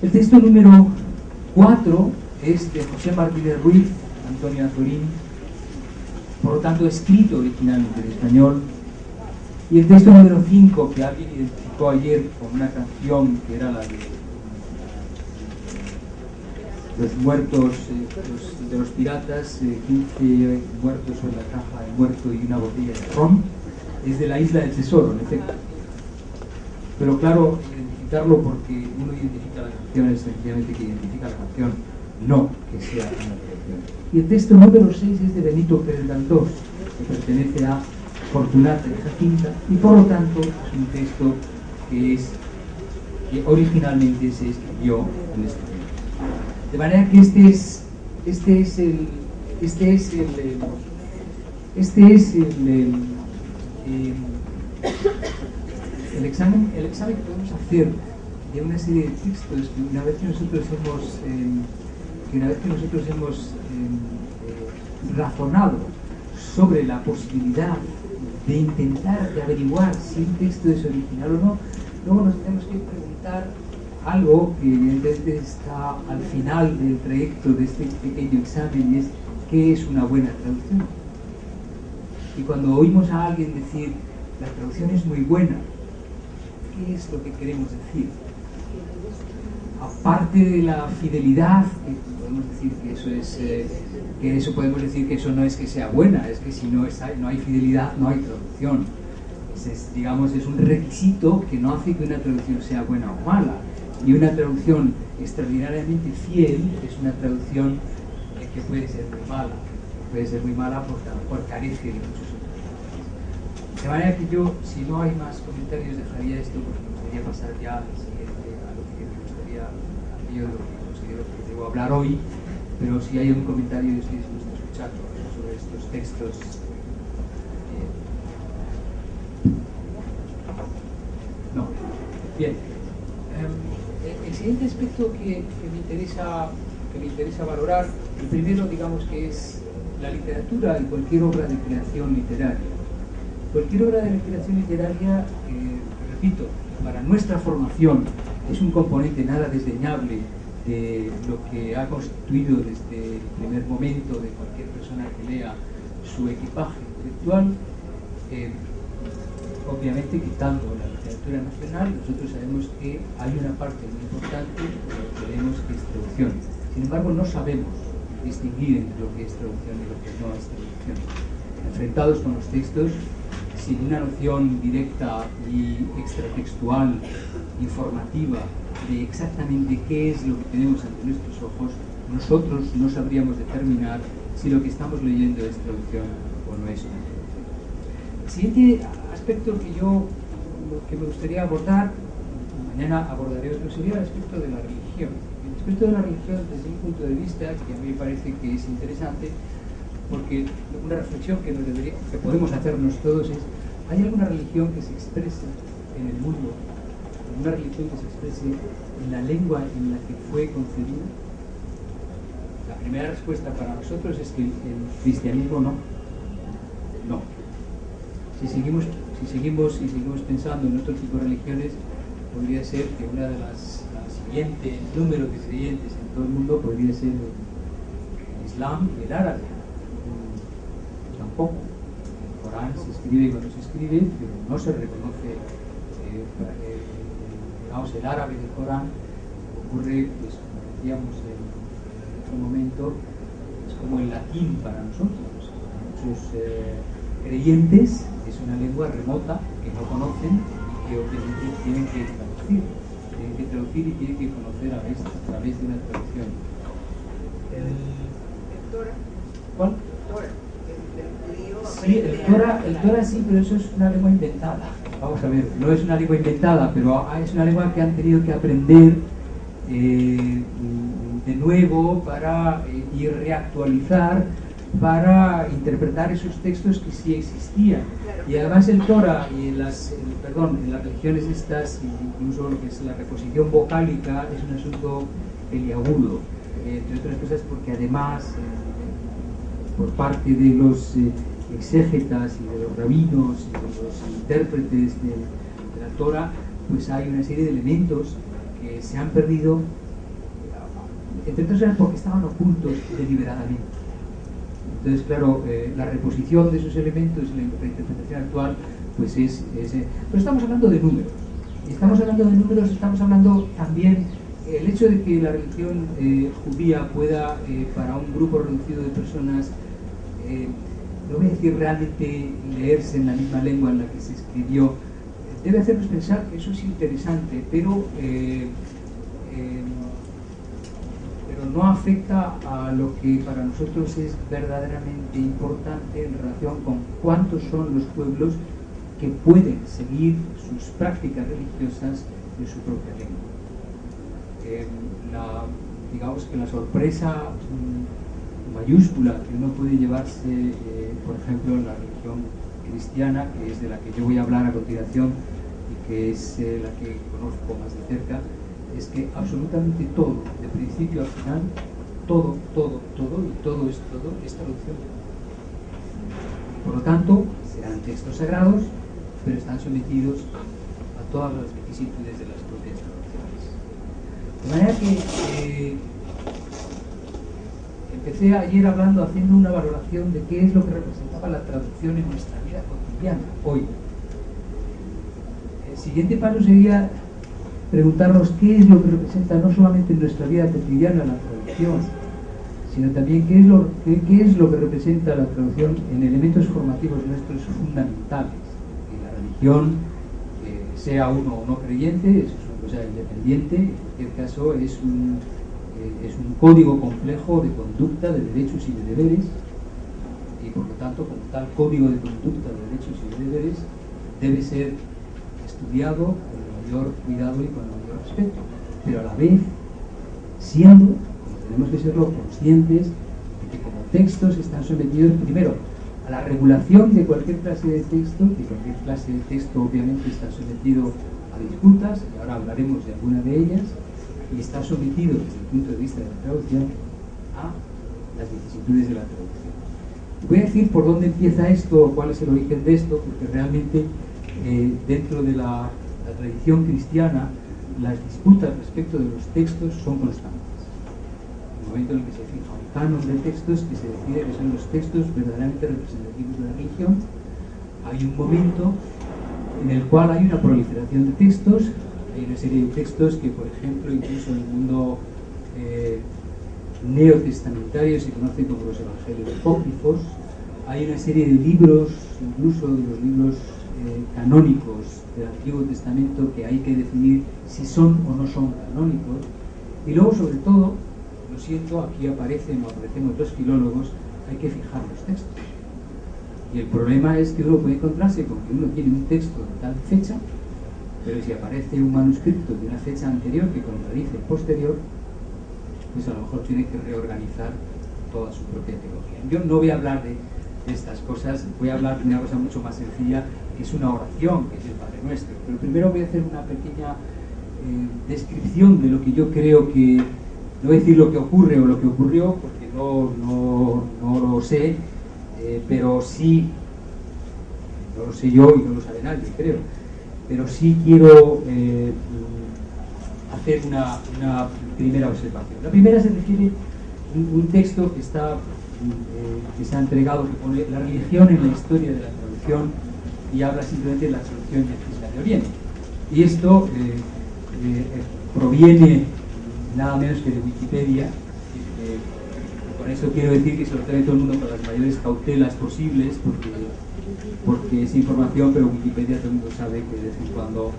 El texto número 4 es de José Martínez Ruiz, Antonio Azorín, por lo tanto escrito originalmente en español. Y el texto número 5, que alguien identificó ayer con una canción que era la de los muertos, de los piratas, 15 muertos sobre la caja de muerto y una botella de ron, es de la Isla del Tesoro, en efecto. Pero claro, identificarlo porque uno identifica la canción es sencillamente que identifica la canción, no que sea una canción. Y el texto número 6 es de Benito Pérez Galdós, que pertenece a Fortunata y Jacinta, y por lo tanto es un texto que originalmente se escribió en este tiempo. De manera que este es el examen que podemos hacer de una serie de textos que una vez que nosotros hemos razonado sobre la posibilidad de intentar de averiguar si un texto es original o no, luego nos tenemos que preguntar algo que evidentemente está al final del trayecto de este pequeño examen, y es ¿qué es una buena traducción? Y cuando oímos a alguien decir la traducción es muy buena, ¿qué es lo que queremos decir? Aparte de la fidelidad, podemos decir que eso no es que sea buena, es que si no hay fidelidad, no hay traducción. Es un requisito que no hace que una traducción sea buena o mala. Y una traducción extraordinariamente fiel es una traducción que puede ser muy mala. Puede ser muy mala porque a lo mejor carece de muchos otros. De manera que yo, si no hay más comentarios, dejaría esto porque me gustaría pasar ya al siguiente, a lo que me gustaría, de lo que considero que debo hablar hoy. Pero si hay algún comentario, yo estoy dispuesto a escucharlo sobre estos textos. No. Bien. El siguiente aspecto que me interesa valorar, el primero, digamos, que es la literatura y cualquier obra de creación literaria. Cualquier obra de creación literaria, repito, para nuestra formación es un componente nada desdeñable de lo que ha constituido desde el primer momento de cualquier persona que lea su equipaje intelectual. Obviamente, quitando la literatura nacional, nosotros sabemos que hay una parte muy importante de lo que leemos que es traducción. Sin embargo, no sabemos distinguir entre lo que es traducción y lo que no es traducción. Enfrentados con los textos, sin una noción directa y extratextual, informativa, de exactamente qué es lo que tenemos ante nuestros ojos, nosotros no sabríamos determinar si lo que estamos leyendo es traducción o no es una traducción. El siguiente aspecto que me gustaría abordar, mañana abordaré otro, sería el aspecto de la religión. El aspecto de la religión, desde mi punto de vista, que a mí me parece que es interesante, porque una reflexión que podemos hacernos todos es: ¿hay alguna religión que se exprese en el mundo? ¿Alguna religión que se exprese en la lengua en la que fue concebida? La primera respuesta para nosotros es que el cristianismo no. Si seguimos pensando en otro tipo de religiones, podría ser que una de las siguiente número de creyentes en todo el mundo podría ser el Islam y el árabe. Tampoco. El Corán se escribe cuando se escribe, pero no se reconoce. El árabe del Corán ocurre, pues, como decíamos en otro momento, es como el latín para nosotros. Muchos creyentes es una lengua remota que no conocen y que obviamente tienen que traducir y tienen que conocer a través de una traducción. ¿El Torah? ¿Cuál? Sí, el Torah sí, pero eso es una lengua inventada. Vamos a ver, no es una lengua inventada, pero es una lengua que han tenido que aprender de nuevo y reactualizar para interpretar esos textos que sí existían. Y además el Torah y en las religiones estas, incluso lo que es la reposición vocálica, es un asunto peliagudo, entre otras cosas porque además por parte de los exégetas y de los rabinos y de los intérpretes de la Torah, pues hay una serie de elementos que se han perdido entre otras cosas porque estaban ocultos deliberadamente. Entonces, claro, la reposición de esos elementos en la interpretación actual, pues pero estamos hablando de números. Y estamos hablando de números, estamos hablando también el hecho de que la religión judía pueda, para un grupo reducido de personas, no voy a decir realmente leerse en la misma lengua en la que se escribió, debe hacernos pensar que eso es interesante, pero no afecta a lo que para nosotros es verdaderamente importante en relación con cuántos son los pueblos que pueden seguir sus prácticas religiosas de su propia lengua. Digamos que la sorpresa mayúscula que uno puede llevarse, por ejemplo, en la religión cristiana, que es de la que yo voy a hablar a continuación y que es la que conozco más de cerca, es que absolutamente todo, de principio a final, todo es traducción. Por lo tanto, serán textos sagrados, pero están sometidos a todas las vicisitudes de las propias traducciones. De manera que empecé ayer haciendo una valoración de qué es lo que representaba la traducción en nuestra vida cotidiana, hoy. El siguiente paso sería preguntarnos qué es lo que representa no solamente en nuestra vida cotidiana la traducción, sino también qué es lo que representa la traducción en elementos formativos nuestros fundamentales. Que la religión, sea uno o no creyente, eso es una cosa independiente, en cualquier caso es un código complejo de conducta, de derechos y de deberes, y por lo tanto, como tal código de conducta, de derechos y de deberes, debe ser estudiado con el mayor cuidado y con el mayor respeto, pero a la vez siendo, como tenemos que serlo, conscientes de que como textos están sometidos primero a la regulación de cualquier clase de texto, que cualquier clase de texto obviamente está sometido a disputas, y ahora hablaremos de alguna de ellas, y está sometido desde el punto de vista de la traducción a las vicisitudes de la traducción. Voy a decir por dónde empieza esto, cuál es el origen de esto, porque realmente dentro de la tradición cristiana las disputas respecto de los textos son constantes. En el momento en el que se fija un canon de textos que se decide que son los textos verdaderamente representativos de la religión, hay un momento en el cual hay una proliferación de textos. Hay una serie de textos que, por ejemplo, incluso en el mundo neotestamentario se conocen como los evangelios apócrifos. Hay una serie de libros, incluso de los libros canónicos del Antiguo Testamento, que hay que definir si son o no son canónicos. Y luego, sobre todo, lo siento, aquí aparecemos los filólogos, hay que fijar los textos. Y el problema es que uno puede encontrarse con que uno tiene un texto de tal fecha, pero si aparece un manuscrito de una fecha anterior que contradice el posterior, pues a lo mejor tiene que reorganizar toda su propia teología. Yo no voy a hablar de estas cosas, voy a hablar de una cosa mucho más sencilla, que es una oración, que es el Padre Nuestro. Pero primero voy a hacer una pequeña descripción de lo que yo creo que, no voy a decir lo que ocurre o lo que ocurrió, porque no lo sé, pero sí, no lo sé yo y no lo sabe nadie, creo. Pero sí quiero hacer una primera observación. La primera se refiere a un texto que se ha entregado, que pone la religión en la historia de la traducción, y habla simplemente de la traducción de Cisla de Oriente. Y esto proviene nada menos que de Wikipedia. Con esto quiero decir que se lo trae todo el mundo con las mayores cautelas posibles, porque es información, pero Wikipedia todo el mundo sabe que de vez en cuando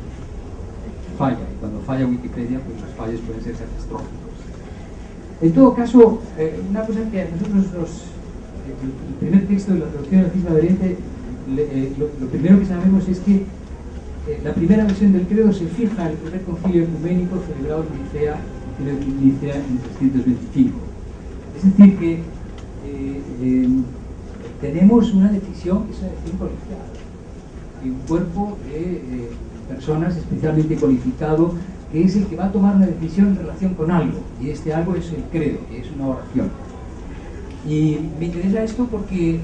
falla, y cuando falla Wikipedia, pues los fallos pueden ser catastróficos. En todo caso, una cosa que a nosotros el primer texto de la traducción del Cisla de Oriente, lo primero que sabemos es que la primera versión del credo se fija en el primer concilio ecuménico celebrado en Nicea en 325. Es decir que tenemos una decisión que es una decisión colegial, y un cuerpo de personas especialmente cualificado, que es el que va a tomar una decisión en relación con algo, y este algo es el credo, que es una oración. Y me interesa esto porque,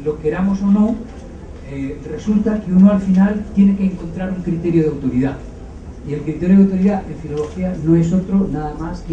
lo queramos o no, resulta que uno al final tiene que encontrar un criterio de autoridad, y el criterio de autoridad en filología no es otro nada más que